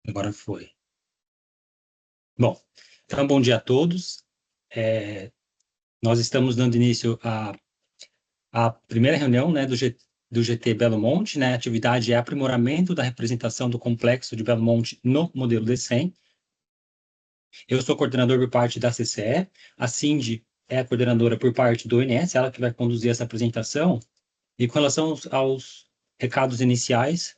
Agora foi. Bom, então, bom dia a todos. Nós estamos dando início à primeira reunião, né, do GT Belo Monte, né? A atividade é aprimoramento da representação do complexo de Belo Monte no modelo D100. Eu sou coordenador por parte da CCE, a Cindy é a coordenadora por parte do ONS, ela que vai conduzir essa apresentação. E com relação aos recados iniciais,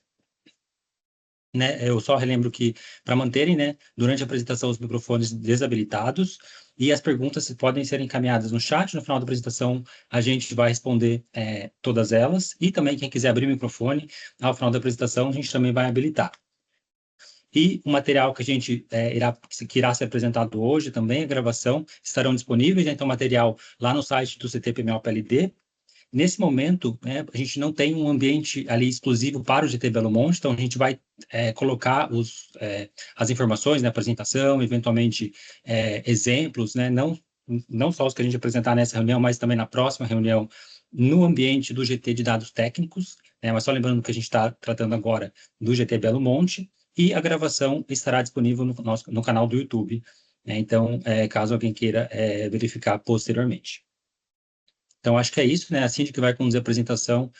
né, eu só relembro que, para manterem, né, durante a apresentação, os microfones desabilitados, e as perguntas podem ser encaminhadas no chat. No final da apresentação, a gente vai responder todas elas, e também quem quiser abrir o microfone, ao final da apresentação, a gente também vai habilitar. E o material que a gente que irá ser apresentado hoje também, a gravação, estarão disponíveis, né? Então, material lá no site do CTPML-PLD. Nesse momento, né, a gente não tem um ambiente ali exclusivo para o GT Belo Monte, então a gente vai colocar as informações na apresentação, eventualmente exemplos, né, não só os que a gente apresentar nessa reunião, mas também na próxima reunião, no ambiente do GT de dados técnicos, né, mas só lembrando que a gente está tratando agora do GT Belo Monte, e a gravação estará disponível no canal do YouTube, né, então, caso alguém queira verificar posteriormente. Então, acho que é isso, né? A Cindy que vai conduzir a apresentação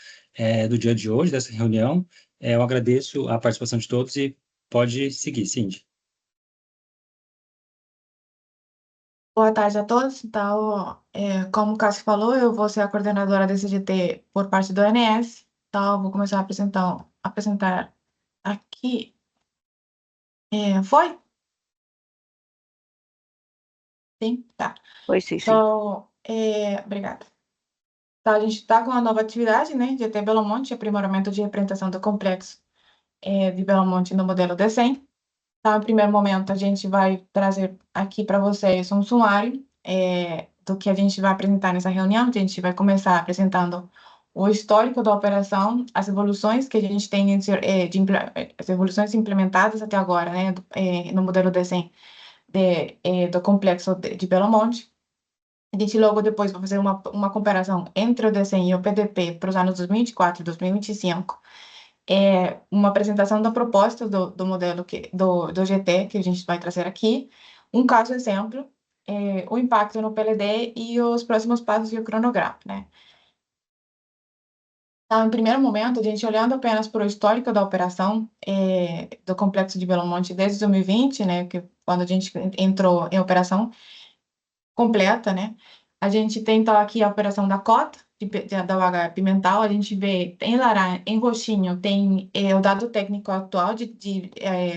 do dia de hoje, dessa reunião. Eu agradeço a participação de todos e pode seguir, Cindy. Boa tarde a todos. Então, como o Cássio falou, eu vou ser a coordenadora desse GT por parte do ONS. Então, eu vou começar a apresentar aqui. Foi? Sim? Tá. Foi, sim. Então, obrigada. Então, a gente está com uma nova atividade, né? GT Belo Monte, aprimoramento de representação do complexo de Belo Monte no modelo D100. Então, em primeiro momento, a gente vai trazer aqui para vocês um sumário do que a gente vai apresentar nessa reunião. A gente vai começar apresentando o histórico da operação, as evoluções que a gente tem, as evoluções implementadas até agora, né, no modelo D100 do complexo de Belo Monte. A gente logo depois vai fazer uma comparação entre o D100 e o PDP para os anos 2024 e 2025. Uma apresentação da proposta do modelo do GT que a gente vai trazer aqui, um caso exemplo, o impacto no PLD e os próximos passos e o cronograma, né? Então, em primeiro momento, a gente olhando apenas para o histórico da operação do Complexo de Belo Monte desde 2020, né, que quando a gente entrou em operação completa, né, a gente tem então aqui a operação da cota, da UH Pimental. A gente vê em laranja, em roxinho, tem o dado técnico atual de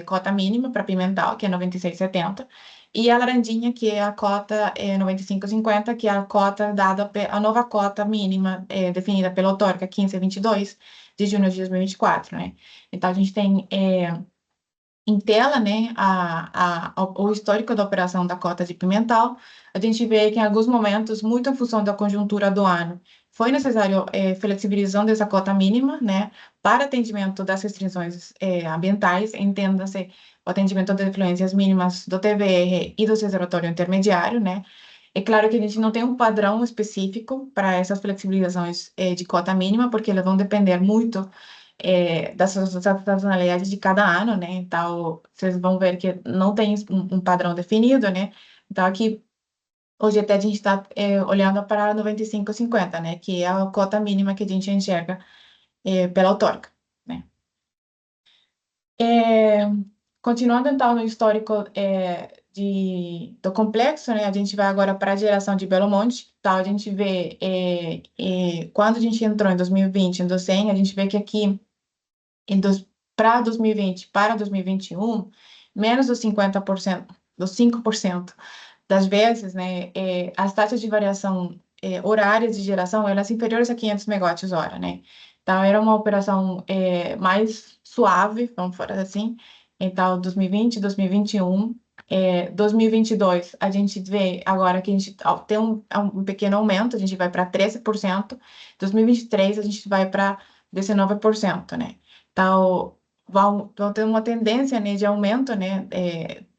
cota mínima para Pimental, que é 96,70, e a laranjinha, que é a cota 95,50, que é a cota dada, a nova cota mínima definida pela autarca 1522, de junho de 2024, né? Então, a gente tem em tela, né, o histórico da operação da cota de Pimental. A gente vê que em alguns momentos, muito em função da conjuntura do ano, foi necessário flexibilização dessa cota mínima, né, para atendimento das restrições ambientais, entenda-se o atendimento das influências mínimas do TVR e do reservatório intermediário, né. É claro que a gente não tem um padrão específico para essas flexibilizações de cota mínima, porque elas vão depender muito das sazonalidades de cada ano, né? Então, vocês vão ver que não tem um padrão definido, né? Então, aqui, hoje até a gente está olhando para 95,50, né? Que é a cota mínima que a gente enxerga pela autarca, né? Continuando, então, no histórico do complexo, né? A gente vai agora para a geração de Belo Monte. Então, a gente vê, quando a gente entrou em 2020, no 100, a gente vê que aqui para 2020 para 2021, menos dos 50%, dos 5% das vezes, né, as taxas de variação horárias de geração, elas inferiores a 500 megawatts-hora, né? Então, era uma operação mais suave, vamos falar assim. Então, 2020, 2021, 2022, a gente vê agora que a gente tem um pequeno aumento, a gente vai para 13%. 2023, a gente vai para 19%, né? Então, vão ter uma tendência, né, de aumento, né,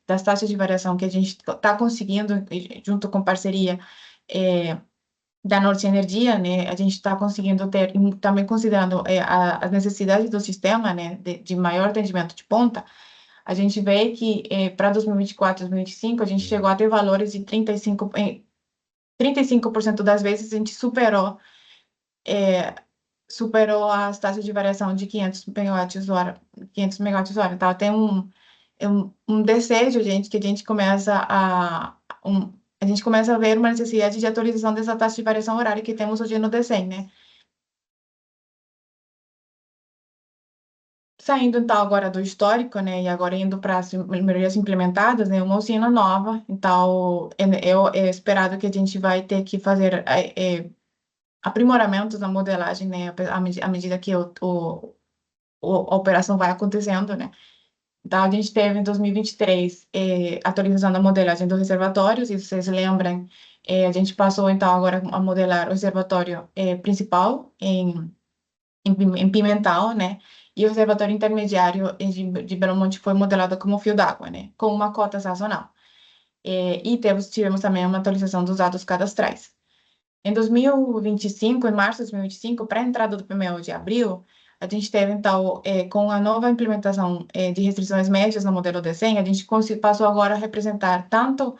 das taxas de variação que a gente está conseguindo, junto com parceria da Norte Energia, né, a gente está conseguindo ter, também considerando as necessidades do sistema, né, de maior atendimento de ponta, a gente vê que para 2024, 2025, a gente chegou a ter valores de 35% das vezes a gente superou as taxas de variação de 500 megawatts-hora, 500 megawatts-hora. Então, tem um desejo, gente, que a gente começa a gente começa a ver uma necessidade de atualização dessa taxa de variação horária que temos hoje no DECEM, né? Saindo, então, agora do histórico, né, e agora indo para as melhorias implementadas, né, uma usina nova, então, é esperado que a gente vai ter que fazer aprimoramentos na modelagem, né, à medida que a operação vai acontecendo, né. Então, a gente teve em 2023 atualização da modelagem dos reservatórios, e vocês lembram, a gente passou, então, agora a modelar o reservatório principal em Pimental, né? E o reservatório intermediário de Belo Monte foi modelado como fio d'água, né? Com uma cota sazonal. E tivemos também uma atualização dos dados cadastrais. Em 2025, em março de 2025, para a entrada do PMO de abril, a gente teve, então, com a nova implementação de restrições médias no modelo DECEM, a gente passou agora a representar tanto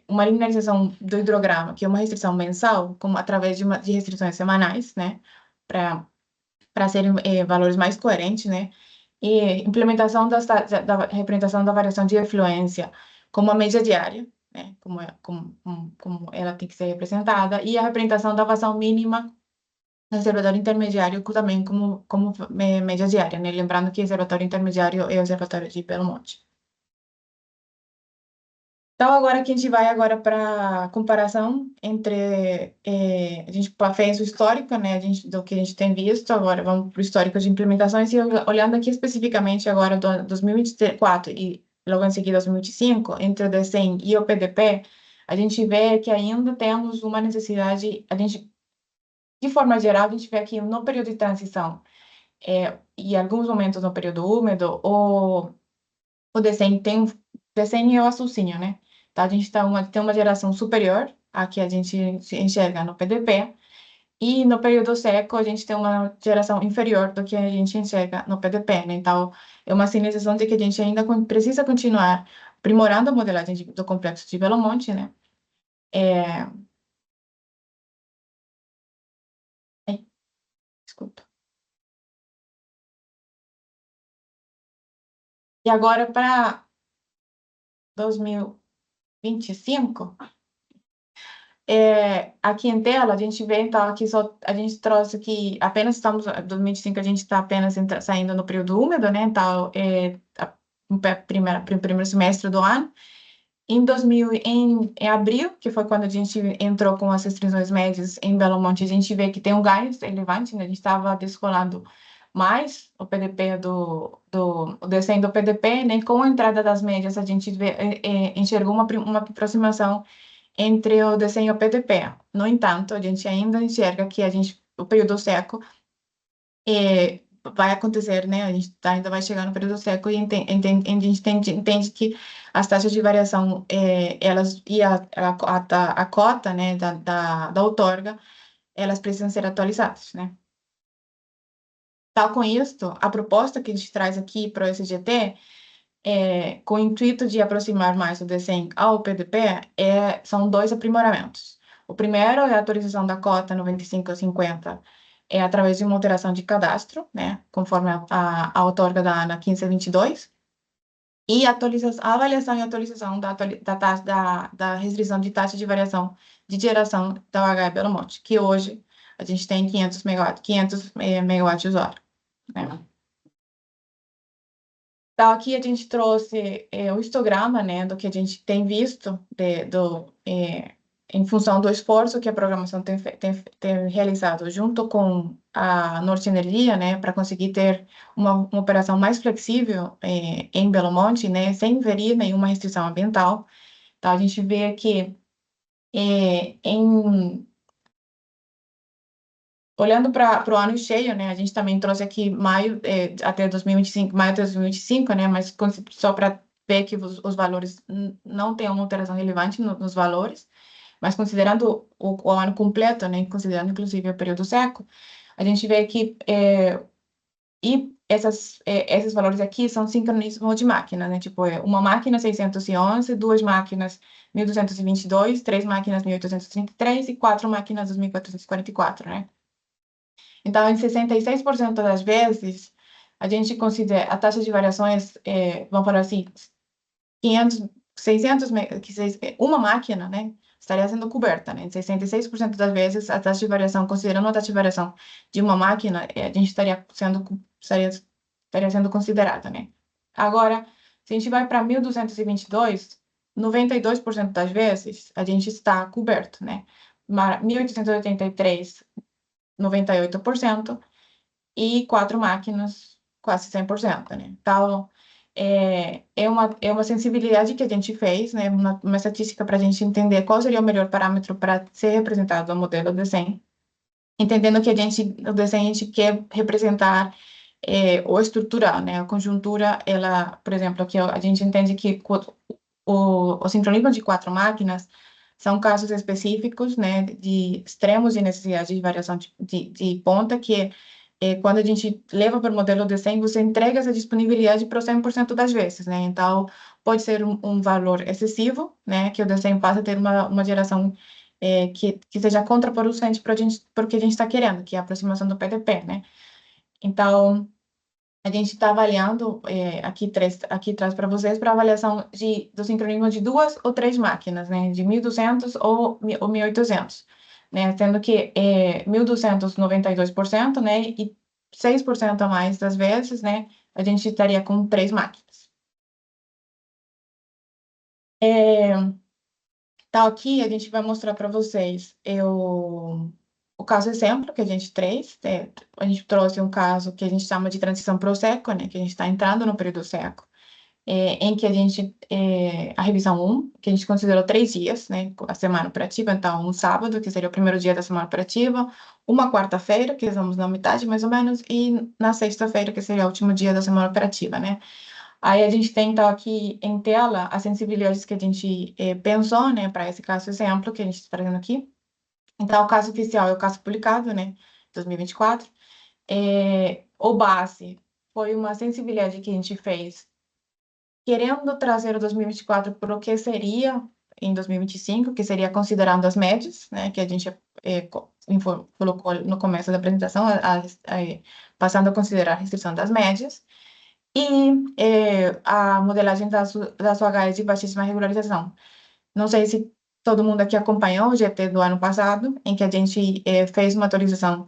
uma linearização do hidrograma, que é uma restrição mensal, como através de restrições semanais, né? Para serem valores mais coerentes, né? E implementação da representação da variação de efluência como a média diária, né? Como ela tem que ser representada, e a representação da vazão mínima no reservatório intermediário também como média diária, né? Lembrando que o reservatório intermediário é o reservatório de Belo Monte. Então, agora que a gente vai agora para a comparação entre... a gente fez o histórico, né, do que a gente tem visto, agora vamos para o histórico de implementações, e olhando aqui especificamente agora do 2024 e logo em seguida 2025, entre o DECEM e o PDP, a gente vê que ainda temos uma necessidade, de forma geral, a gente vê que no período de transição, e em alguns momentos no período úmido, o DECEM DECEM é o açucínio, né? Então, a gente tem uma geração superior à que a gente enxerga no PDP, e no período seco a gente tem uma geração inferior do que a gente enxerga no PDP, né? Então, é uma sinalização de que a gente ainda precisa continuar aprimorando a modelagem do complexo de Belo Monte, né? Ai, desculpa. E agora, para 2025, aqui em tela, a gente vê, então, aqui só, a gente trouxe aqui, apenas estamos, 2025, a gente está apenas saindo no período úmido, né, então, o primeiro semestre do ano. Em abril, que foi quando a gente entrou com as restrições médias em Belo Monte, a gente vê que tem um ganho relevante, né, a gente estava descolando mais o PDP o descendo do PDP, né, com a entrada das médias, a gente enxergou uma aproximação entre o desenho e o PDP. No entanto, a gente ainda enxerga que o período seco vai acontecer, né? A gente ainda vai chegar no período seco e a gente entende que as taxas de variação, elas e a cota, né, da outorga, elas precisam ser atualizadas, né? Tal com isto, a proposta que a gente traz aqui para o SGT com o intuito de aproximar mais o DECEM ao PDP, são dois aprimoramentos. O primeiro é a atualização da cota 95 a 50, através de uma alteração de cadastro, né, conforme a outorga da ANA 1522, e a avaliação e atualização da restrição de taxa de variação de geração da UH Belo Monte, que hoje a gente tem 500 megawatts-hora, né? Então, aqui a gente trouxe o histograma, né, do que a gente tem visto em função do esforço que a programação tem realizado junto com a Norte Energia, né, para conseguir ter uma operação mais flexível em Belo Monte, né, sem inferir nenhuma restrição ambiental. Então, a gente vê aqui olhando para o ano cheio, né, a gente também trouxe aqui maio até 2025, né, mas só para ver que os valores não tem uma alteração relevante nos valores, mas considerando o ano completo, né, considerando inclusive o período seco, a gente vê que e esses valores aqui são sincronismo de máquina, né? Tipo, uma máquina 611, duas máquinas 1222, três máquinas 1833 e quatro máquinas 2444, né? Então, em 66% das vezes, a gente considera a taxa de variações, vamos falar assim, 500, 600, uma máquina, né, estaria sendo coberta, né? Em 66% das vezes, a taxa de variação, considerando a taxa de variação de uma máquina, a gente estaria sendo considerada, né? Agora, se a gente vai para 1222, 92% das vezes, a gente está coberto, né? 1883, 98%, e quatro máquinas, quase 100%, né? Então, é uma sensibilidade que a gente fez, né? Uma estatística para a gente entender qual seria o melhor parâmetro para ser representado no modelo desenho, entendendo que o desenho a gente quer representar o estrutural, né? A conjuntura, ela, por exemplo, aqui a gente entende que o sincronismo de quatro máquinas são casos específicos, né, de extremos de necessidade de variação de ponta, que quando a gente leva para o modelo de 100, você entrega essa disponibilidade para 100% das vezes, né? Então, pode ser um valor excessivo, né, que o desenho passa a ter uma geração que seja contraproducente para o que a gente está querendo, que é a aproximação do PDP, né? Então, a gente está avaliando, aqui traz para vocês, para avaliação do sincronismo de duas ou três máquinas, né, de 1200 ou 1800, né, sendo que 1200, 92%, né, e 6% a mais das vezes, né, a gente estaria com três máquinas. Então, aqui a gente vai mostrar para vocês o caso exemplo que a gente fez. A gente trouxe um caso que a gente chama de transição para o seco, né, que a gente está entrando no período seco, em que a revisão 1, que a gente considerou 3 dias, né, a semana operativa, então um sábado, que seria o primeiro dia da semana operativa, uma quarta-feira, que estamos na metade mais ou menos, e na sexta-feira, que seria o último dia da semana operativa, né. Aí a gente tem, então, aqui em tela as sensibilidades que a gente pensou, né, para esse caso exemplo que a gente está trazendo aqui. Então, o caso oficial é o caso publicado, né, 2024. O base foi uma sensibilidade que a gente fez querendo trazer o 2024 para o que seria em 2025, que seria considerando as médias, né, que a gente colocou no começo da apresentação, passando a considerar a restrição das médias, e a modelagem da sua área de baixíssima regularização. Não sei se todo mundo aqui acompanhou o GT do ano passado, em que a gente fez uma atualização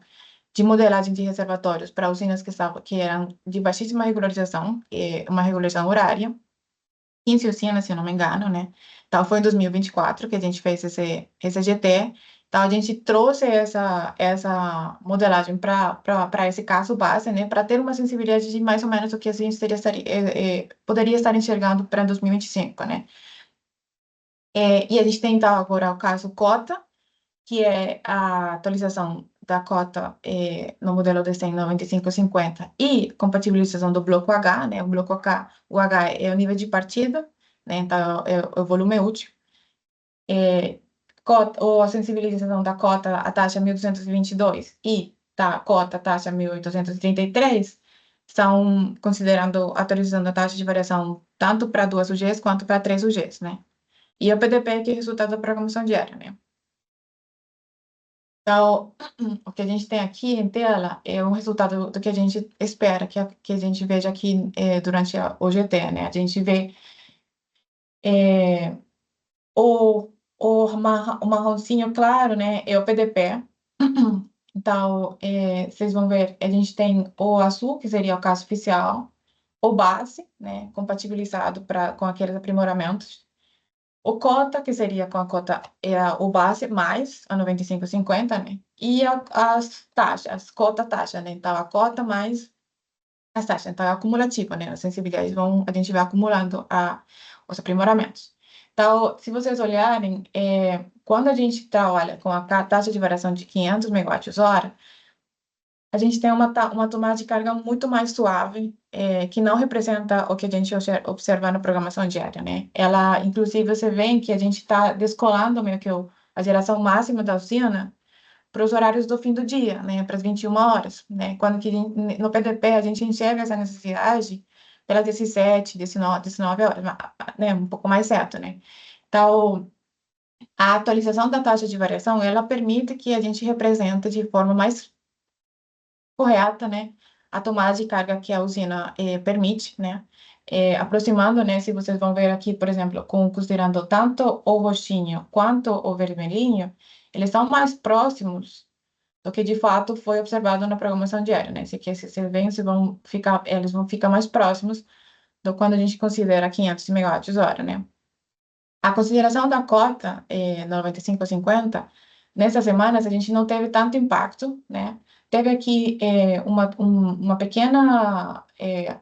de modelagem de reservatórios para usinas que eram de baixíssima regularização, uma regularização horária, 15 usinas, se eu não me engano, né? Então, foi em 2024 que a gente fez esse GT. Então, a gente trouxe essa modelagem para esse caso base, né? Para ter uma sensibilidade de mais ou menos o que a gente poderia estar enxergando para 2025, né? E a gente tem, então, agora o caso cota, que é a atualização da cota no modelo DCEM 9550 e compatibilização do bloco H, né? O bloco H, o H é o nível de partida, né? Então, é o volume útil. Ou a sensibilização da cota à taxa 1222 e da cota à taxa 1833 são considerando, atualizando a taxa de variação tanto para 2 UGs quanto para 3 UGs, né? E o PDP, que é resultado da programação diária, né? Então, o que a gente tem aqui em tela é o resultado do que a gente espera que a gente veja aqui durante o GT, né? A gente vê o marronzinho claro, né? É o PDP. Então, vocês vão ver, a gente tem o azul, que seria o caso oficial, o base, né? Compatibilizado com aqueles aprimoramentos. O cota, que seria com a cota, o base mais a 95,50, né? E as taxas, cota-taxa, né? Então, a cota mais as taxas. Então, é acumulativa, né? As sensibilidades a gente vai acumulando os aprimoramentos. Então, se vocês olharem, quando a gente trabalha com a taxa de variação de 500 megawatts-hora, a gente tem uma tomada de carga muito mais suave, que não representa o que a gente observa na programação diária, né? Ela, inclusive, você vê que a gente está descolando meio que a geração máxima da usina para os horários do fim do dia, né, para as 21 horas, né, quando que no PDP a gente enxerga essa necessidade pelas 17, 19 horas, né, um pouco mais certo, né. Então, a atualização da taxa de variação, ela permite que a gente represente de forma mais correta, né, a tomada de carga que a usina permite, né, aproximando, né, se vocês vão ver aqui, por exemplo, considerando tanto o roxinho quanto o vermelhinho, eles são mais próximos do que de fato foi observado na programação diária, né, se vocês veem, eles vão ficar mais próximos do quando a gente considera 500 megawatts-hora, né. A consideração da cota 95 a 50, nessas semanas a gente não teve tanto impacto, né? Teve aqui uma pequena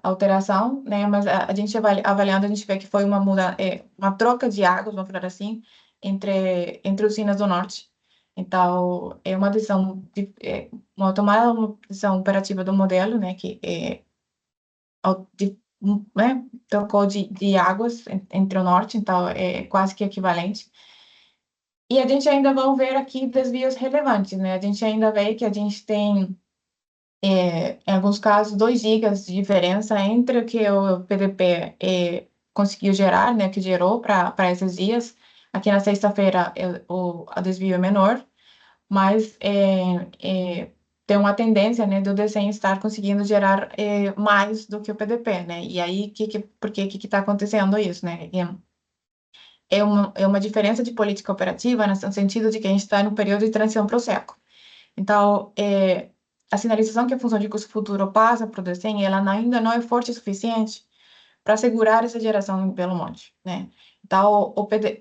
alteração, né? Mas a gente avaliando, a gente vê que foi uma troca de águas, vamos falar assim, entre usinas do norte. Então, é uma decisão, uma tomada, uma decisão operativa do modelo, né? Que né, trocou de águas entre o norte, então é quase que equivalente. E a gente ainda vai ver aqui desvios relevantes, né? A gente ainda vê que a gente tem, em alguns casos, 2 gigas de diferença entre o que o PDP conseguiu gerar, né, que gerou para esses dias. Aqui na sexta-feira o desvio é menor, mas tem uma tendência, né, do DCEM estar conseguindo gerar mais do que o PDP, né? E aí, por que está acontecendo isso, né? É uma diferença de política operativa no sentido de que a gente está no período de transição para o SECO. Então, a sinalização que a função de custo futuro passa para o DCEM, ela ainda não é forte o suficiente para assegurar essa geração em Belo Monte, né? Então,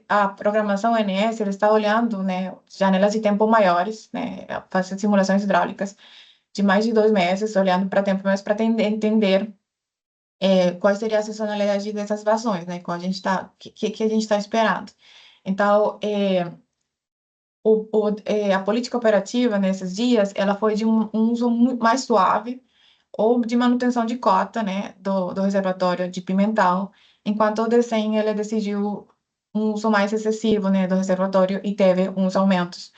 a programação ONS, ele está olhando, né, janelas de tempo maiores, né, fazendo simulações hidráulicas de mais de 2 meses, olhando para tempo mais para entender qual seria a sazonalidade dessas vassões, né, qual a gente está, que a gente está esperando. Então, a política operativa nesses dias, ela foi de um uso mais suave, ou de manutenção de cota, né, do reservatório de Pimental, enquanto o DECEM, ele decidiu um uso mais excessivo, né, do reservatório e teve uns aumentos,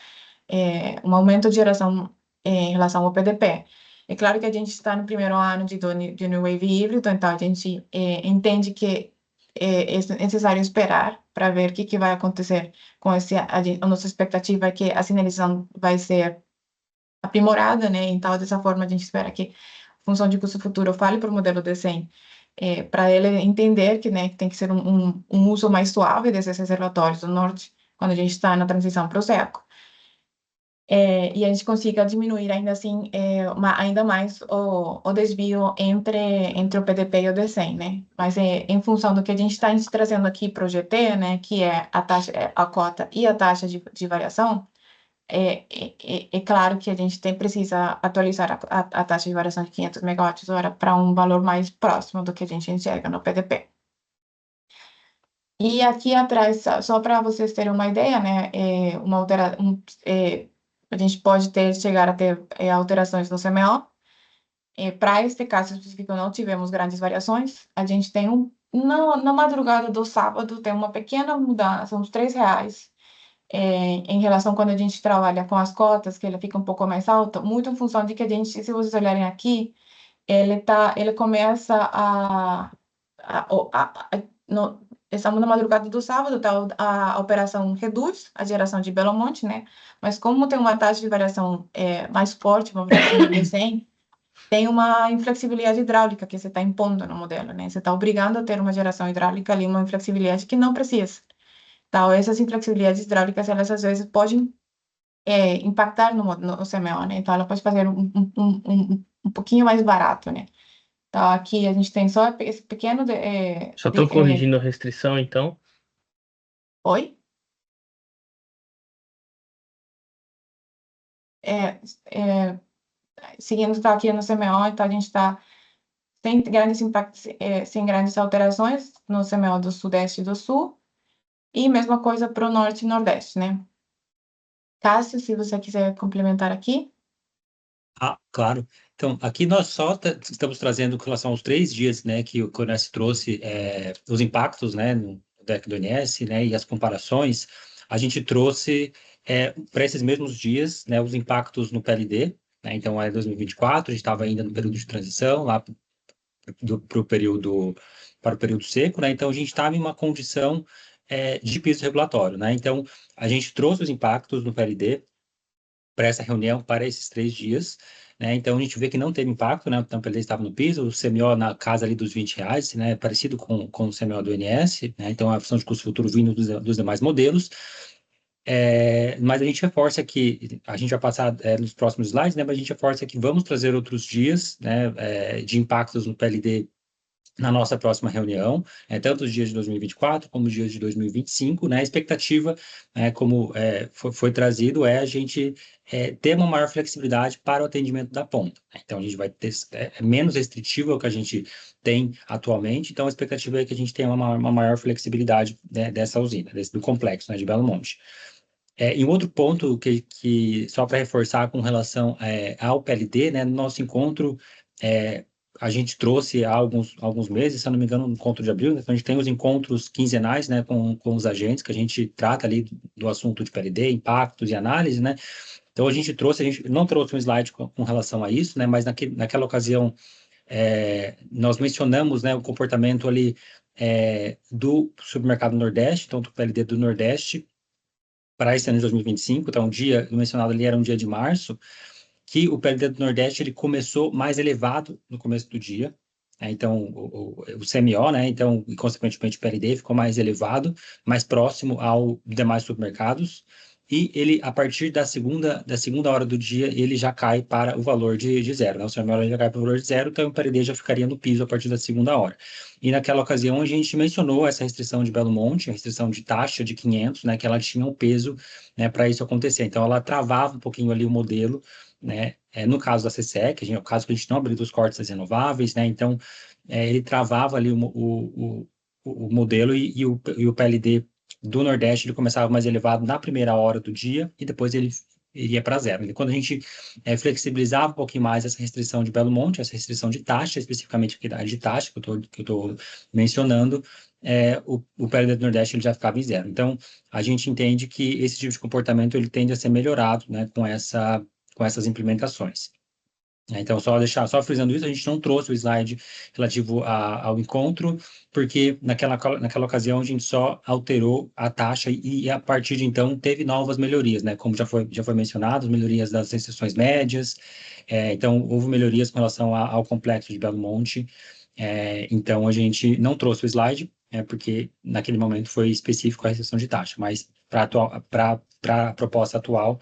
um aumento de geração em relação ao PDP. É claro que a gente está no primeiro ano de New Wave híbrido, então a gente entende que é necessário esperar para ver o que vai acontecer com a nossa expectativa é que a sinalização vai ser aprimorada, né, então dessa forma a gente espera que função de custo futuro fale para o modelo DCEM, para ele entender que, né, que tem que ser um uso mais suave desses reservatórios do norte, quando a gente está na transição para o seco. E a gente consiga diminuir ainda assim, ainda mais o desvio entre o PDP e o DCEM, né? Mas em função do que a gente está trazendo aqui para o GT, né, que é a taxa, a cota e a taxa de variação, é claro que a gente precisa atualizar a taxa de variação de 500 megawatts-hora para um valor mais próximo do que a gente enxerga no PDP. E aqui atrás, só para vocês terem uma ideia, né, a gente pode chegar a ter alterações no CMO. Para este caso específico, não tivemos grandes variações. A gente tem na madrugada do sábado, tem uma pequena mudança, uns R$ 3, em relação quando a gente trabalha com as cotas, que ele fica um pouco mais alto, muito em função de que a gente, se vocês olharem aqui, ele começa estamos na madrugada do sábado, tá, a operação reduz a geração de Belo Monte, né? Mas como tem uma taxa de variação mais forte, vamos dizer assim, de 100, tem uma inflexibilidade hidráulica que você está impondo no modelo, né? Você está obrigando a ter uma geração hidráulica ali, uma inflexibilidade que não precisa. Então, essas inflexibilidades hidráulicas, elas às vezes podem impactar no CMO, né? Então, ela pode fazer um pouquinho mais barato, né? Então, aqui a gente tem só esse pequeno... Só estou corrigindo a restrição, então. Oi? Seguindo está aqui no CMO, então a gente está sem grandes impactos, sem grandes alterações no CMO do Sudeste e do Sul, e mesma coisa para o Norte e Nordeste, né? Cássio, se você quiser complementar aqui. Claro. Então, aqui nós só estamos trazendo com relação aos 3 dias, né, que o CONES trouxe os impactos, né, no deck do ONS, né, e as comparações. A gente trouxe para esses mesmos dias, né, os impactos no PLD, né, então é 2024, a gente estava ainda no período de transição, lá para o período seco, né, então a gente estava em uma condição de piso regulatório, né, então a gente trouxe os impactos no PLD para essa reunião, para esses 3 dias, né? Então a gente vê que não teve impacto, né? Então, ele estava no piso, o CMO na casa ali dos R$ 20, né? Parecido com o CMO do INS, né? Então a função de custo futuro vindo dos demais modelos. Mas a gente reforça que, a gente vai passar nos próximos slides, né? Mas a gente reforça que vamos trazer outros dias, né? De impactos no PLD na nossa próxima reunião, tanto os dias de 2024 como os dias de 2025, né? A expectativa, como foi trazido, a gente ter uma maior flexibilidade para o atendimento da ponta. Então, a gente vai ter menos restritivo ao que a gente tem atualmente, então a expectativa é que a gente tenha uma maior flexibilidade, né, dessa usina, do complexo, né, de Belo Monte. E um outro ponto que só para reforçar com relação ao PLD, né, no nosso encontro, a gente trouxe há alguns meses, se eu não me engano, no encontro de abril, né, então a gente tem os encontros quinzenais, né, com os agentes, que a gente trata ali do assunto de PLD, impactos e análise, né, então a gente não trouxe um slide com relação a isso, né, mas naquela ocasião nós mencionamos, né, o comportamento ali do supermercado Nordeste, então do PLD do Nordeste, para esse ano de 2025, então o dia mencionado ali era um dia de março, que o PLD do Nordeste ele começou mais elevado no começo do dia, então o CMO, né, então, e consequentemente o PLD ficou mais elevado, mais próximo ao demais supermercados, e ele, a partir da segunda hora do dia, ele já cai para o valor de zero, né, o CMO já cai para o valor de zero, então o PLD já ficaria no piso a partir da segunda hora. E naquela ocasião a gente mencionou essa restrição de Belo Monte, a restrição de taxa de 500, né, que ela tinha um peso, né, para isso acontecer, então ela travava um pouquinho ali o modelo, né? No caso da CSEC, o caso que a gente não abriu os cortes das renováveis, né? Então, ele travava ali o modelo e o PLD do Nordeste ele começava mais elevado na primeira hora do dia e depois ele iria para zero. E quando a gente flexibilizava um pouquinho mais essa restrição de Belo Monte, essa restrição de taxa, especificamente a de taxa que eu estou mencionando, o PLD do Nordeste ele já ficava em zero. Então, a gente entende que esse tipo de comportamento ele tende a ser melhorado, né, com essas implementações. Então, só frisando isso, a gente não trouxe o slide relativo ao encontro, porque naquela ocasião a gente só alterou a taxa e a partir de então teve novas melhorias, né? Como já foi mencionado, melhorias das restrições médias, então houve melhorias com relação ao complexo de Belo Monte, então a gente não trouxe o slide, porque naquele momento foi específico a restrição de taxa, mas para a proposta atual,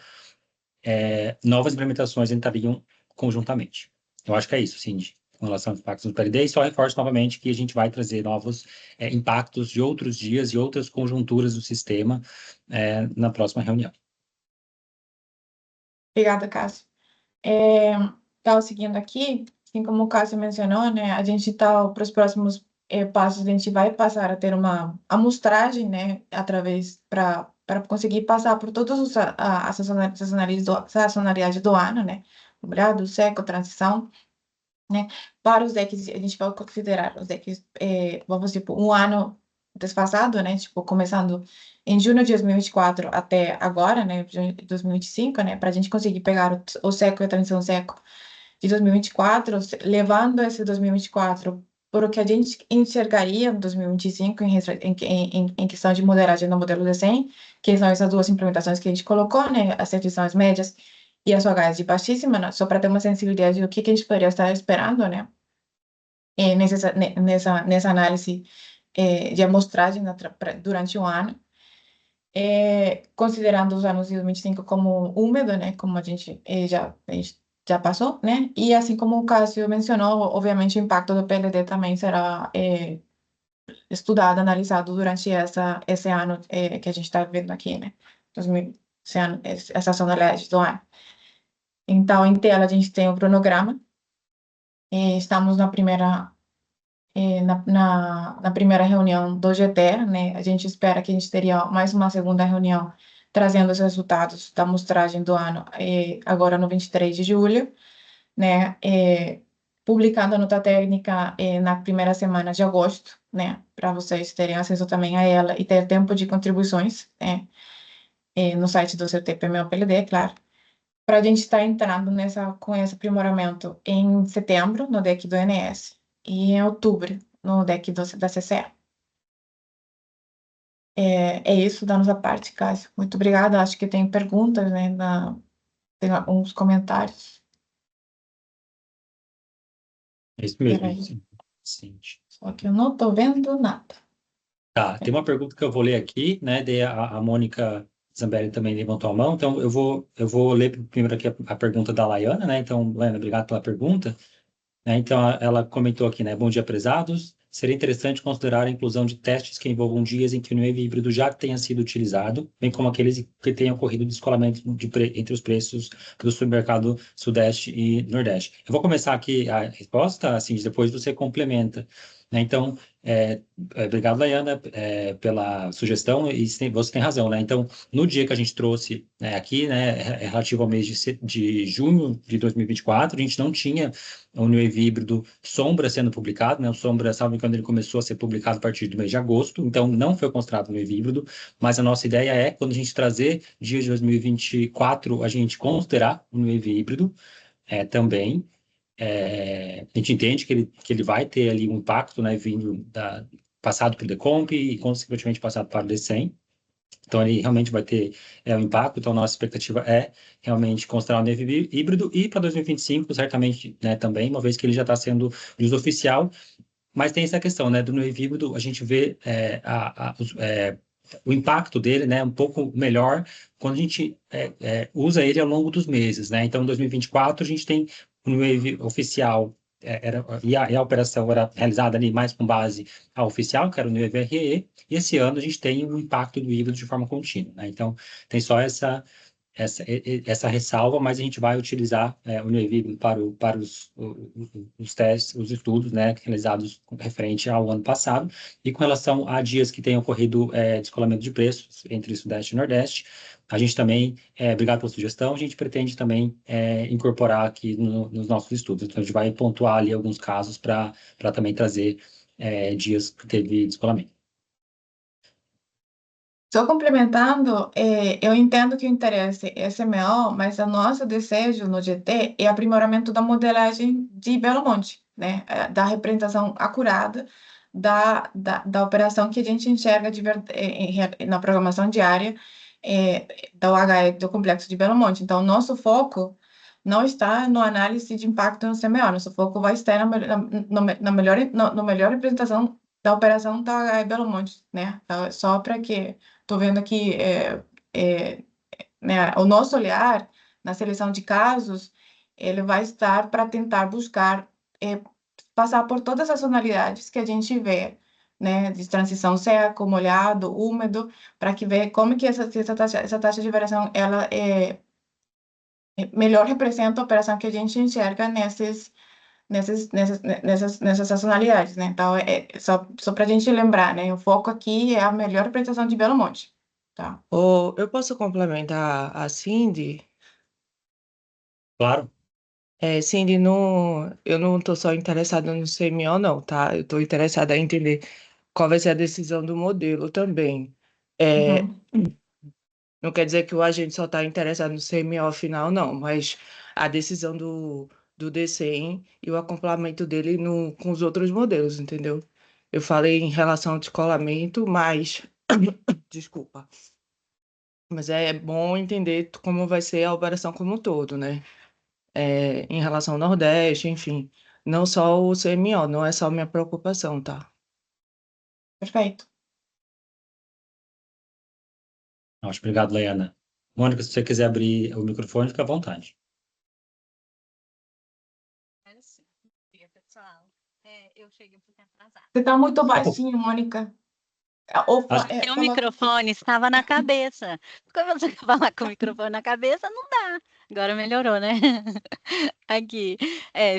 novas implementações entrariam conjuntamente. Eu acho que é isso, Cindy, com relação aos impactos do PLD, e só reforço novamente que a gente vai trazer novos impactos de outros dias e outras conjunturas do sistema na próxima reunião. Obrigada, Cássio. Então, seguindo aqui, assim como o Cássio mencionou, né, a gente está, para os próximos passos, a gente vai passar a ter uma amostragem, né, para conseguir passar por todas as sazonalidades do ano, né, o brado, seco, transição, né, para os decks, a gente vai considerar os decks, vamos tipo, um ano desfasado, né, tipo, começando em junho de 2024 até agora, né, junho de 2025, né, para a gente conseguir pegar o seco e a transição seco de 2024, levando esse 2024 para o que a gente enxergaria em 2025 em questão de modelagem no modelo D100, que são essas duas implementações que a gente colocou, né, as restrições médias e as OHs de baixíssima, né, só para ter uma sensibilidade do que a gente poderia estar esperando, né, nessa análise de amostragem durante um ano. Considerando os anos de 2025 como úmido, né, como a gente já passou, né, e assim como o Cássio mencionou, obviamente o impacto do PLD também será estudado, analisado durante esse ano que a gente está vendo aqui, né, 2000, essa anualidade do ano. Então, em tela a gente tem o cronograma, estamos na primeira na primeira reunião do GT, né? A gente espera que a gente teria mais uma segunda reunião trazendo os resultados da amostragem do ano, agora no 23 de julho, né? Publicando a nota técnica na primeira semana de agosto, né? Para vocês terem acesso também a ela e ter tempo de contribuições, né? no site do CTPMO-PLD, é claro, para a gente estar entrando com esse aprimoramento em setembro, no deck do INS, e em outubro, no deck da CCE. É isso da nossa parte, Cássio. Muito obrigada. Acho que tem perguntas, né? Tem alguns comentários. É isso mesmo. Peraí. Sim. Só que eu não estou vendo nada. Tá, tem uma pergunta que eu vou ler aqui, né? Daí a Mônica Zambelli também levantou a mão, então eu vou ler primeiro aqui a pergunta da Laiana, né? Então, Laiana, obrigado pela pergunta. Né? Então, ela comentou aqui, né? Bom dia, prezados. Seria interessante considerar a inclusão de testes que envolvam dias em que o New híbrido já tenha sido utilizado, bem como aqueles que tenham ocorrido descolamento entre os preços do supermercado Sudeste e Nordeste. Eu vou começar aqui a resposta, assim, depois você complementa. Né? Então, obrigado, Laiana, pela sugestão, e você tem razão, né? Então, no dia que a gente trouxe aqui, né, relativo ao mês de junho de 2024, a gente não tinha o New Wave híbrido Sombra sendo publicado, né? O Sombra, salvo quando ele começou a ser publicado a partir do mês de agosto, então não foi considerado o New Wave híbrido, mas a nossa ideia é, quando a gente trazer dias de 2024, a gente considerar o New Wave híbrido também. A gente entende que ele vai ter ali um impacto, né, vindo passado para o Decomp e, consequentemente, passado para o DCEM. Então, ele realmente vai ter um impacto. Então, nossa expectativa é realmente considerar o Navy híbrido e para 2025, certamente, né, também, uma vez que ele já está sendo de uso oficial. Mas tem essa questão, né, do Navy híbrido, a gente vê o impacto dele, né, um pouco melhor quando a gente usa ele ao longo dos meses, né? Então, em 2024, a gente tem o Wave oficial, e a operação era realizada ali mais com base a oficial, que era o Wave RE, e esse ano a gente tem o impacto do híbrido de forma contínua, né? Então, tem só essa ressalva, mas a gente vai utilizar o Newhíbrido para os testes, os estudos, né, realizados referente ao ano passado, e com relação a dias que tenham ocorrido descolamento de preços entre Sudeste e Nordeste, a gente também, obrigado pela sugestão, a gente pretende também incorporar aqui nos nossos estudos. Então, a gente vai pontuar ali alguns casos para também trazer dias que teve descolamento. Só complementando, eu entendo que o interesse é SMO, mas o nosso desejo no GT é aprimoramento da modelagem de Belo Monte, né? Da representação acurada da operação que a gente enxerga na programação diária da UHE do Complexo de Belo Monte. Então, nosso foco não está no análise de impacto no CMO, nosso foco vai estar na melhor representação da operação da UHE Belo Monte, né? Então, só para que estou vendo aqui né, o nosso olhar na seleção de casos, ele vai estar para tentar buscar passar por todas as tonalidades que a gente vê, né, de transição seco, molhado, úmido, para que ver como que essa taxa de variação ela melhor representa a operação que a gente enxerga nessas tonalidades, né? Então, só para a gente lembrar, né? O foco aqui é a melhor representação de Belo Monte, tá? Eu posso complementar a Cindy? Claro. Cindy, eu não estou só interessada no CMO, não, tá? Eu estou interessada em entender qual vai ser a decisão do modelo também. Uhum. Não quer dizer que o agente só está interessado no CMO final, não, mas a decisão do DCEM e o acoplamento dele com os outros modelos, entendeu? Eu falei em relação ao descolamento, mas... Desculpa. Mas é bom entender como vai ser a operação como um todo, né? Em relação ao Nordeste, enfim. Não só o CMO, não é só minha preocupação, tá? Perfeito. Obrigado, Laiana. Mônica, se você quiser abrir o microfone, fica à vontade. Pessoal, eu cheguei um pouquinho atrasada. Você está muito baixinho, Mônica. O microfone estava na cabeça. Quando você falar com o microfone na cabeça, não dá. Agora melhorou, né? Aqui.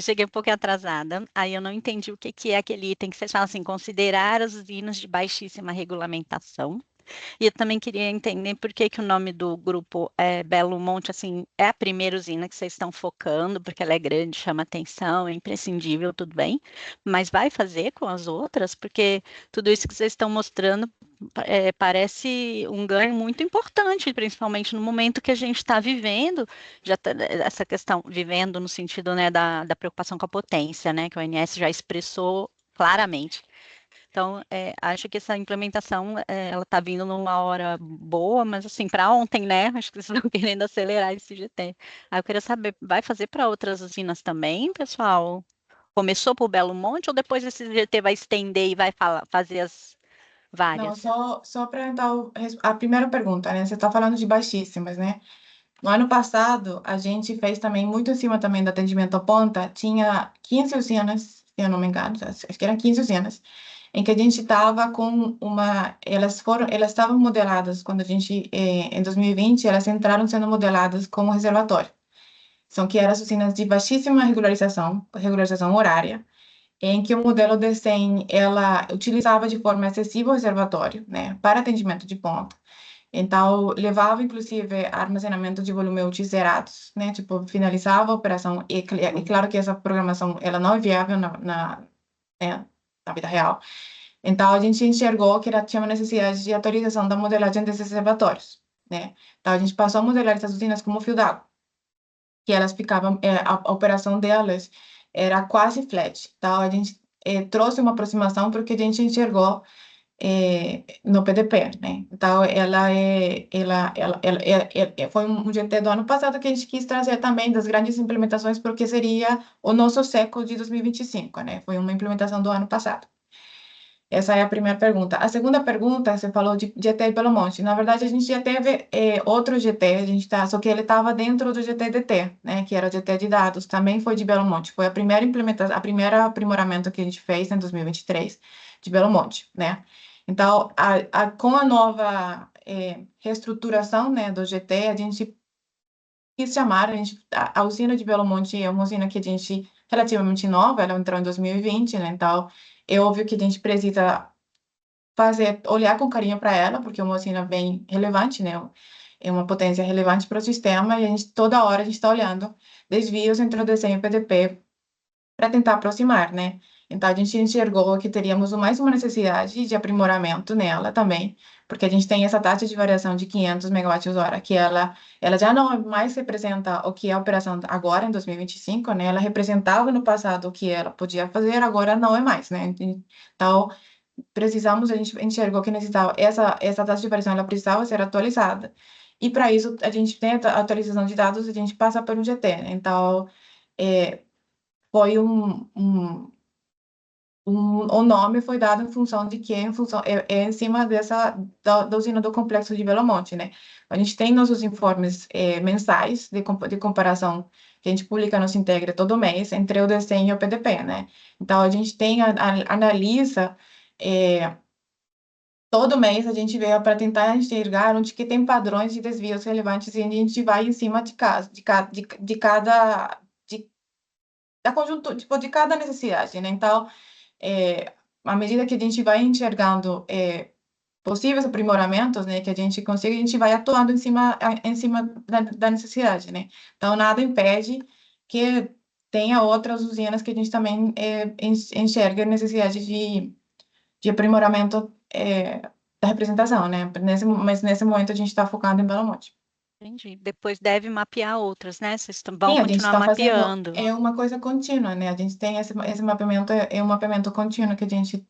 Cheguei um pouco atrasada. Aí eu não entendi o que é aquele item que vocês falam assim, considerar as usinas de baixíssima regulamentação. E eu também queria entender por que o nome do grupo Belo Monte, assim, é a primeira usina que vocês estão focando, porque ela é grande, chama atenção, é imprescindível, tudo bem. Mas vai fazer com as outras? Porque tudo isso que vocês estão mostrando parece um ganho muito importante, principalmente no momento que a gente está vivendo, essa questão, vivendo no sentido, né, da preocupação com a potência, né, que o ONS já expressou claramente. Então, acho que essa implementação, ela está vindo numa hora boa, mas assim, para ontem, né? Acho que vocês estão querendo acelerar esse GT. Aí eu queria saber, vai fazer para outras usinas também, pessoal? Começou por Belo Monte ou depois esse GT vai estender e vai fazer as Não, várias? só para dar a primeira pergunta, né? Você está falando de baixíssimas, né? No ano passado, a gente fez também, muito em cima também do atendimento à ponta, tinha 15 usinas, se eu não me engano, acho que eram 15 usinas, em que a gente estava com elas estavam modeladas, quando a gente, em 2020, elas entraram sendo modeladas como reservatório. São que eram as usinas de baixíssima regularização horária, em que o modelo DECEM, ela utilizava de forma excessiva o reservatório, né, para atendimento de ponta. Então, levava, inclusive, armazenamento de volume útil zerados, né? Tipo, finalizava a operação. E claro que essa programação, ela não é viável na vida real. Então, a gente enxergou que tinha uma necessidade de atualização da modelagem desses reservatórios, né? Então, a gente passou a modelar essas usinas como fio d'água, que elas ficavam, a operação delas era quase flat. Então, a gente trouxe uma aproximação porque a gente enxergou no PDP, né? Então, foi um GT do ano passado que a gente quis trazer também das grandes implementações, porque seria o nosso século de 2025, né? Foi uma implementação do ano passado. Essa é a primeira pergunta. A segunda pergunta, você falou de GT Belo Monte. Na verdade, a gente já teve outro GT, só que ele estava dentro do GT-DT, né? Que era o GT de dados, também foi de Belo Monte. Foi a primeira implementação, a primeira aprimoramento que a gente fez em 2023 de Belo Monte, né? Então, com a nova reestruturação, né, do GT, a gente quis chamar, a usina de Belo Monte é uma usina que a gente relativamente nova, ela entrou em 2020, né? Então, é óbvio que a gente precisa olhar com carinho para ela, porque é uma usina bem relevante, né? É uma potência relevante para o sistema, e toda hora a gente está olhando desvios entre o desenho e o PDP para tentar aproximar, né? Então, a gente enxergou que teríamos mais uma necessidade de aprimoramento nela também, porque a gente tem essa taxa de variação de 500 megawatts-hora, que ela já não mais representa o que é a operação agora, em 2025, né? Ela representava no passado o que ela podia fazer, agora não é mais, né? Então, a gente enxergou que necessitava, essa taxa de variação, ela precisava ser atualizada. E para isso, a gente tem a atualização de dados, a gente passa por um GT, né? Então, foi o nome foi dado em função de que em cima da usina do complexo de Belo Monte, né? A gente tem nossos informes mensais de comparação que a gente publica no Sintegra todo mês entre o DECEM e o PDP, né? Então, a gente analisa todo mês, a gente vê para tentar enxergar onde que tem padrões de desvios relevantes e a gente vai em cima de cada da conjuntura, tipo, de cada necessidade, né? Então, à medida que a gente vai enxergando possíveis aprimoramentos, né, que a gente consiga, a gente vai atuando em cima da necessidade, né? Então, nada impede que tenha outras usinas que a gente também enxerga a necessidade de aprimoramento da representação, né? Mas nesse momento a gente está focado em Belo Monte. Entendi. Depois deve mapear outras, né? Vocês Sim, vão a gente continuar está fazendo, mapeando. é uma coisa contínua, né? A gente tem esse mapeamento, é um mapeamento contínuo que a gente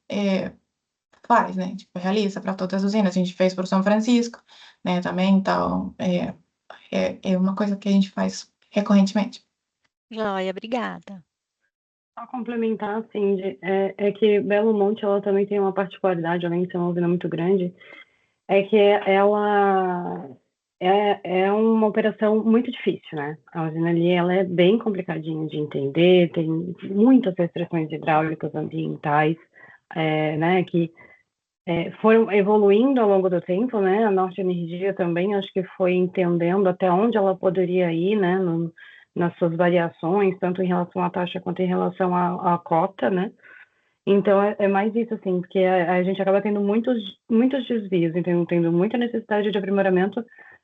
faz, né? Tipo, realiza para todas as usinas. A gente fez para o São Francisco, né? Também, então, é uma coisa que a gente faz recorrentemente. Joia, obrigada. Só complementar, assim, é que Belo Monte, ela também tem uma particularidade, além de ser uma usina muito grande, é que ela é uma operação muito difícil, né? A usina ali, ela é bem complicadinha de entender, tem muitas restrições hidráulicas ambientais, né, que foram evoluindo ao longo do tempo, né? A Norte Energia também, acho que foi entendendo até onde ela poderia ir, né, nas suas variações, tanto em relação à taxa quanto em relação à cota, né? Então, é mais isso, assim, porque a gente acaba tendo muitos desvios, então, tendo muita necessidade de aprimoramento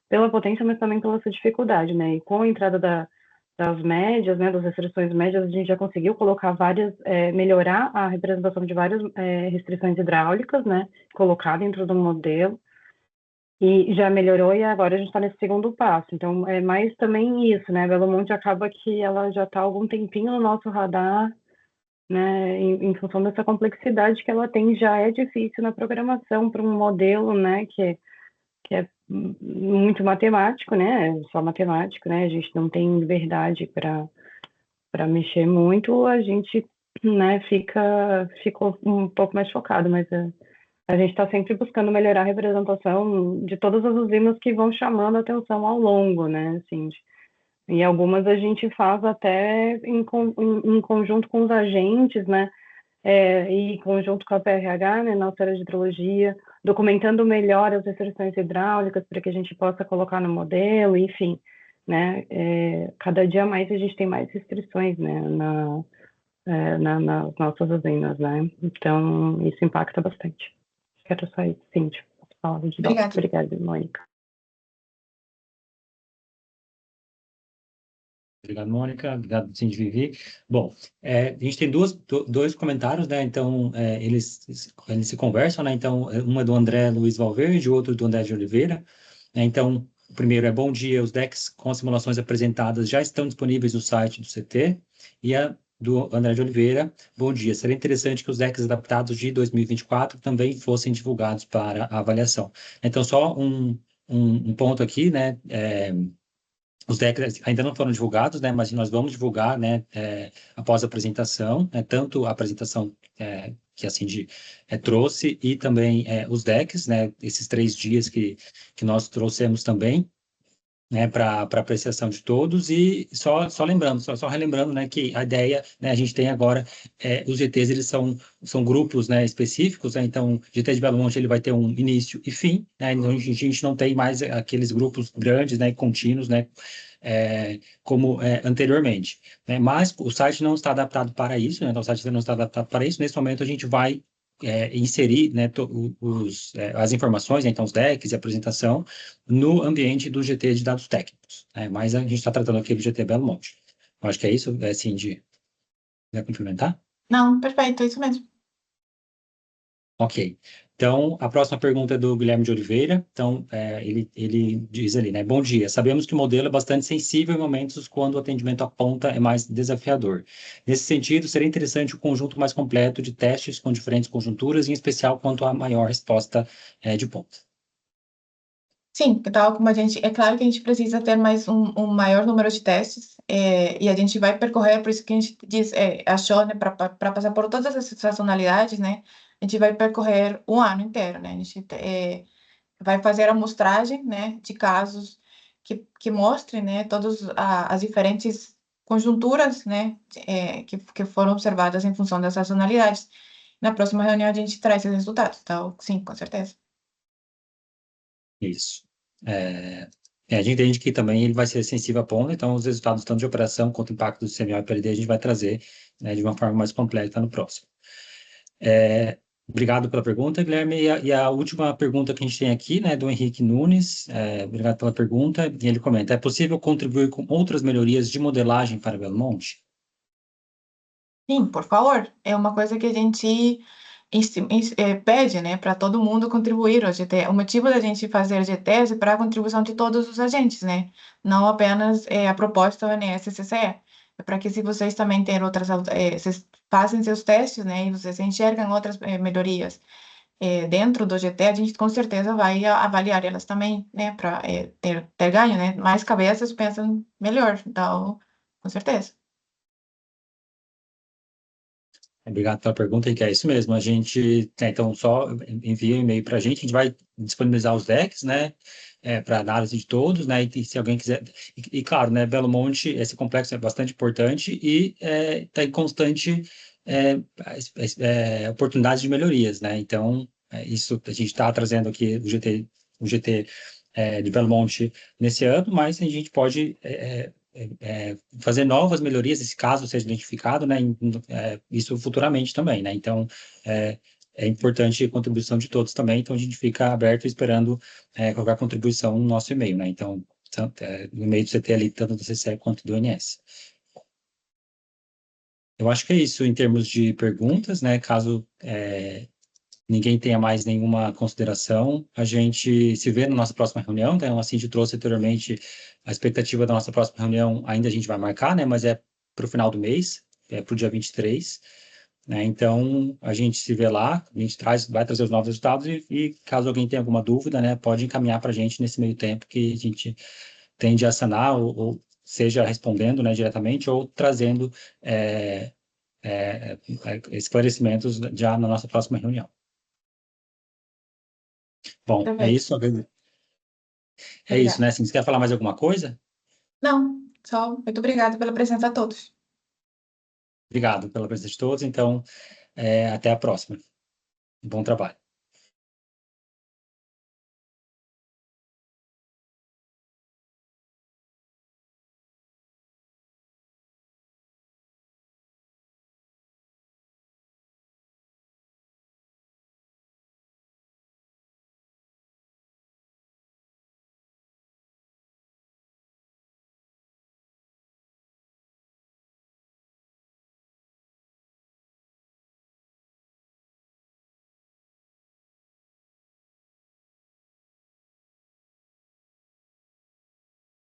pela potência, mas também pela sua dificuldade, né? E com a entrada das médias, né, das restrições médias, a gente já conseguiu colocar várias, melhorar a representação de várias restrições hidráulicas, né, colocar dentro do modelo, e já melhorou, e agora a gente está nesse segundo passo. Então, é mais também isso, né, Belo Monte acaba que ela já está há algum tempinho no nosso radar, né, em função dessa complexidade que ela tem, já é difícil na programação para um modelo, né, que é muito matemático, né, só matemático, né, a gente não tem verdade para mexer muito, a gente, né, ficou um pouco mais focado, mas a gente está sempre buscando melhorar a representação de todas as usinas que vão chamando a atenção ao longo, né, assim, e algumas a gente faz até em conjunto com os agentes, né, e conjunto com a PRH, né, nossa área de hidrologia, documentando melhor as restrições hidráulicas para que a gente possa colocar no modelo, enfim, né, cada dia mais a gente tem mais restrições, né, nas nossas usinas, né, então isso impacta bastante. Quero só isso, Cíntia. Obrigada, Mônica. Obrigado, Mônica. Obrigado, Cindy Vivi. Bom, a gente tem dois comentários, né? Então, eles se conversam, né? Então, um é do André Luiz Valverde, o outro do André de Oliveira. Então, o primeiro é: bom dia, os decks com as simulações apresentadas já estão disponíveis no site do CT. E a do André de Oliveira: bom dia, seria interessante que os decks adaptados de 2024 também fossem divulgados para a avaliação. Então, só um ponto aqui, né? Os decks ainda não foram divulgados, né, mas nós vamos divulgar, né, após a apresentação, né, tanto a apresentação que a Cindy trouxe e também os decks, né, esses 3 dias que nós trouxemos também, né, para apreciação de todos. E só relembrando, né, que a ideia, né, a gente tem agora, os GTs, eles são grupos, né, específicos, né, então o GT de Belo Monte ele vai ter um início e fim, né, então a gente não tem mais aqueles grupos grandes, né, contínuos, né, como anteriormente, né, mas o site não está adaptado para isso, né, então o site não está adaptado para isso. Nesse momento a gente vai inserir, né, as informações, né, então os decks e a apresentação no ambiente do GT de dados técnicos, né, mas a gente está tratando aqui do GT Belo Monte. Eu acho que é isso, Cindy. Quer complementar? Não, perfeito, é isso mesmo. Ok. Então, a próxima pergunta é do Guilherme de Oliveira. Então, ele diz ali, né? Bom dia. Sabemos que o modelo é bastante sensível em momentos quando o atendimento à ponta é mais desafiador. Nesse sentido, seria interessante um conjunto mais completo de testes com diferentes conjunturas, em especial quanto à maior resposta de ponta. Sim, tal como a gente, é claro que a gente precisa ter mais um maior número de testes, e a gente vai percorrer, por isso que a gente diz, achou, né, para passar por todas essas sazonalidades, né, a gente vai percorrer um ano inteiro, né, a gente vai fazer a amostragem, né, de casos que mostrem, né, todas as diferentes conjunturas, né, que foram observadas em função das sazonalidades. Na próxima reunião a gente traz esses resultados, então, sim, com certeza. Isso. A gente entende que também ele vai ser sensível à ponta, então os resultados tanto de operação quanto o impacto do CMO e PLD a gente vai trazer, né, de uma forma mais completa no próximo. Obrigado pela pergunta, Guilherme. E a última pergunta que a gente tem aqui, né, do Henrique Nunes, obrigado pela pergunta, e ele comenta: é possível contribuir com outras melhorias de modelagem para Belo Monte? Sim, por favor. É uma coisa que a gente pede, né, para todo mundo contribuir ao GT. O motivo da gente fazer o GTS é para a contribuição de todos os agentes, né? Não apenas a proposta ONS-CCE. É para que, se vocês também têm outras, vocês façam seus testes, né, e vocês enxergam outras melhorias dentro do GT, a gente com certeza vai avaliar elas também, né, para ter ganho, né? Mais cabeças pensam melhor, então, com certeza. Obrigado pela pergunta, que é isso mesmo. A gente, então, só envia um e-mail para a gente vai disponibilizar os decks, né, para análise de todos, né, e se alguém quiser... E claro, né, Belo Monte, esse complexo é bastante importante e está em constante oportunidades de melhorias, né, então, isso a gente está trazendo aqui o GT de Belo Monte nesse ano, mas a gente pode... fazer novas melhorias, esse caso seja identificado, né, isso futuramente também, né, então é importante a contribuição de todos também, então a gente fica aberto esperando qualquer contribuição no nosso e-mail, né, então no meio do CT ali, tanto do CCE quanto do INS. Eu acho que é isso em termos de perguntas, né? Caso ninguém tenha mais nenhuma consideração, a gente se vê na nossa próxima reunião. Então, assim, a gente trouxe anteriormente a expectativa da nossa próxima reunião, ainda a gente vai marcar, né? Mas é para o final do mês, para o dia 23. Né? Então, a gente se vê lá, a gente vai trazer os novos resultados e caso alguém tenha alguma dúvida, né, pode encaminhar para a gente nesse meio tempo que a gente tende a sanar, ou seja, respondendo, né, diretamente, ou trazendo esclarecimentos já na nossa próxima reunião. Bom, é isso. É isso, né? Assim, você quer falar mais alguma coisa? Não, só muito obrigada pela presença a todos. Obrigado pela presença de todos. Então, até a próxima. Bom trabalho.